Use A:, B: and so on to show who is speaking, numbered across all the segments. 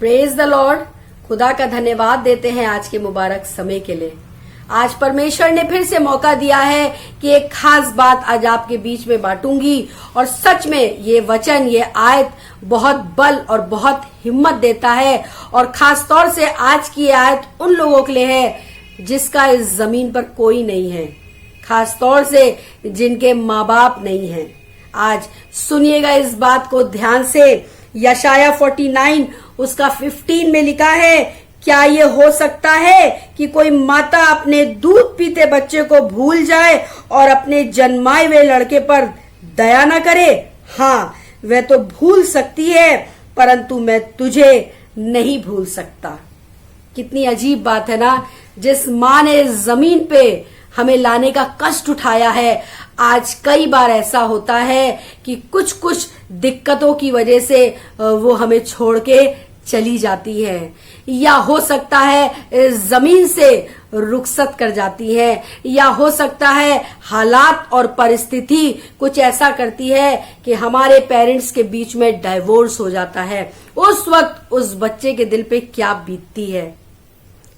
A: Praise the Lord. खुदा का धन्यवाद देते हैं आज के मुबारक समय के लिए। आज परमेश्वर ने फिर से मौका दिया है कि एक खास बात आज आपके बीच में बांटूंगी और सच में ये वचन, ये आयत बहुत बल और बहुत हिम्मत देता है। और खास तौर से आज की ये आयत उन लोगों के लिए है जिसका इस जमीन पर कोई नहीं है, खास तौर से जिनके माँ बाप नहीं हैं। आज सुनिएगा इस बात को ध्यान से। यशाया 49 उसका 15 में लिखा है, क्या ये हो सकता है कि कोई माता अपने दूध पीते बच्चे को भूल जाए और अपने जन्माए हुए लड़के पर दया न करे? हाँ, वह तो भूल सकती है, परंतु मैं तुझे नहीं भूल सकता। कितनी अजीब बात है ना। जिस माँ ने जमीन पे हमें लाने का कष्ट उठाया है, आज कई बार ऐसा होता है कि कुछ कुछ दिक्कतों की वजह से वो हमें छोड़ के चली जाती है, या हो सकता है जमीन से रुखसत कर जाती है, या हो सकता है हालात और परिस्थिति कुछ ऐसा करती है कि हमारे पेरेंट्स के बीच में डाइवोर्स हो जाता है। उस वक्त उस बच्चे के दिल पे क्या बीतती है।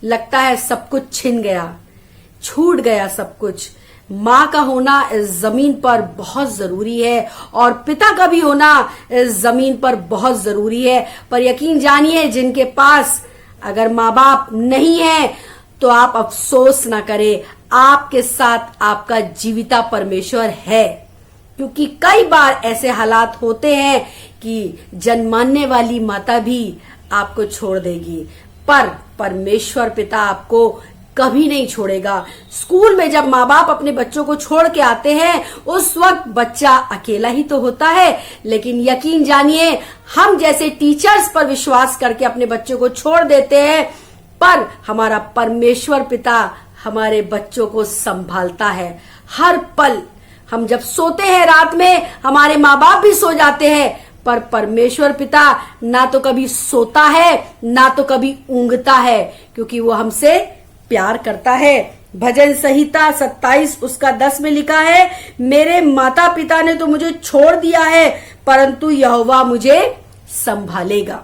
A: लगता है सब कुछ छिन गया, छूट गया सब कुछ। माँ का होना इस जमीन पर बहुत जरूरी है और पिता का भी होना इस जमीन पर बहुत जरूरी है। पर यकीन जानिए, जिनके पास अगर माँ बाप नहीं है तो आप अफसोस ना करें, आपके साथ आपका जीविता परमेश्वर है। क्योंकि कई बार ऐसे हालात होते हैं कि जन्माने वाली माता भी आपको छोड़ देगी, पर परमेश्वर पिता आपको कभी नहीं छोड़ेगा। स्कूल में जब माँ बाप अपने बच्चों को छोड़ के आते हैं, उस वक्त बच्चा अकेला ही तो होता है, लेकिन यकीन जानिए, हम जैसे टीचर्स पर विश्वास करके अपने बच्चों को छोड़ देते हैं, पर हमारा परमेश्वर पिता हमारे बच्चों को संभालता है हर पल। हम जब सोते हैं रात में, हमारे माँ बाप भी सो जाते हैं, पर परमेश्वर पिता ना तो कभी सोता है ना तो कभी ऊंघता है, क्योंकि वो हमसे प्यार करता है। भजन संहिता 27 उसका 10 में लिखा है, मेरे माता पिता ने तो मुझे छोड़ दिया है, परंतु यहोवा मुझे संभालेगा।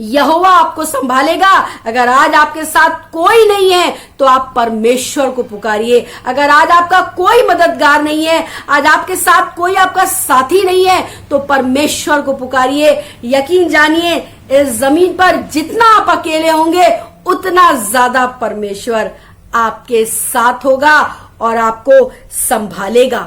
A: यहोवा आपको संभालेगा। अगर आज आपके साथ कोई नहीं है तो आप परमेश्वर को पुकारिए। अगर आज आपका कोई मददगार नहीं है, आज आपके साथ कोई आपका साथी नहीं है, तो परमेश्वर को पुकारिए। यकीन जानिए, इस जमीन पर जितना आप अकेले होंगे उतना ज्यादा परमेश्वर आपके साथ होगा और आपको संभालेगा।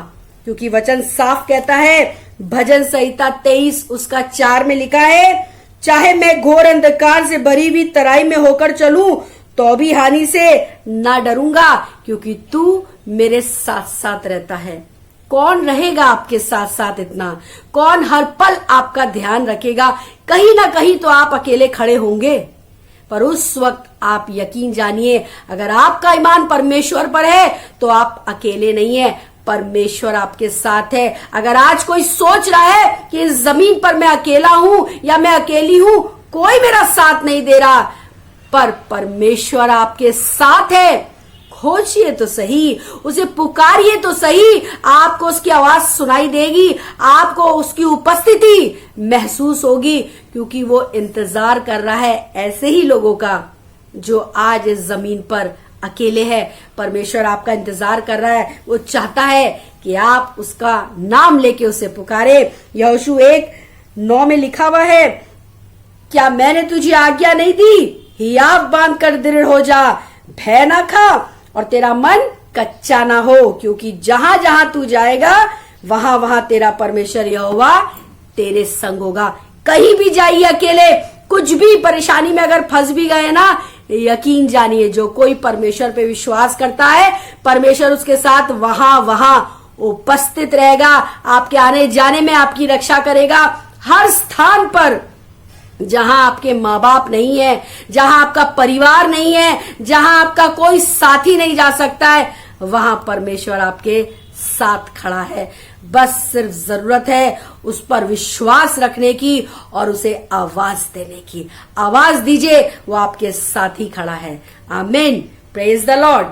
A: क्योंकि वचन साफ कहता है, भजन संहिता 23 उसका 4 में लिखा है, चाहे मैं घोर अंधकार से भरी हुई तराई में होकर चलूं तो भी हानि से ना डरूंगा, क्योंकि तू मेरे साथ साथ रहता है। कौन रहेगा आपके साथ साथ इतना? कौन हर पल आपका ध्यान रखेगा? कहीं ना कहीं तो आप अकेले खड़े होंगे, पर उस वक्त आप यकीन जानिए, अगर आपका ईमान परमेश्वर पर है तो आप अकेले नहीं है, परमेश्वर आपके साथ है। अगर आज कोई सोच रहा है कि इस जमीन पर मैं अकेला हूं या मैं अकेली हूं, कोई मेरा साथ नहीं दे रहा, पर परमेश्वर आपके साथ है। खोजिए तो सही, उसे पुकारिए तो सही, आपको उसकी आवाज सुनाई देगी, आपको उसकी उपस्थिति महसूस होगी, क्योंकि वो इंतजार कर रहा है ऐसे ही लोगों का जो आज इस जमीन पर अकेले हैं। परमेश्वर आपका इंतजार कर रहा है। वो चाहता है कि आप उसका नाम लेके उसे पुकारे। यहोशू 1:9 में लिखा हुआ है, क्या मैंने तुझे आज्ञा नहीं दी? हियाव बांध कर दृढ़ हो जा, भय ना खा और तेरा मन कच्चा ना हो, क्योंकि जहां जहां तू जाएगा वहां वहां तेरा परमेश्वर यहोवा तेरे संग होगा। कहीं भी जाइए अकेले, कुछ भी परेशानी में अगर फंस भी गए ना, यकीन जानिए, जो कोई परमेश्वर पे विश्वास करता है, परमेश्वर उसके साथ वहां वहां उपस्थित रहेगा। आपके आने जाने में आपकी रक्षा करेगा। हर स्थान पर जहां आपके माँ बाप नहीं है, जहां आपका परिवार नहीं है, जहां आपका कोई साथी नहीं जा सकता है, वहां परमेश्वर आपके साथ खड़ा है। बस सिर्फ जरूरत है उस पर विश्वास रखने की और उसे आवाज देने की। आवाज दीजिए, वो आपके साथ ही खड़ा है। आमीन। Praise the Lord.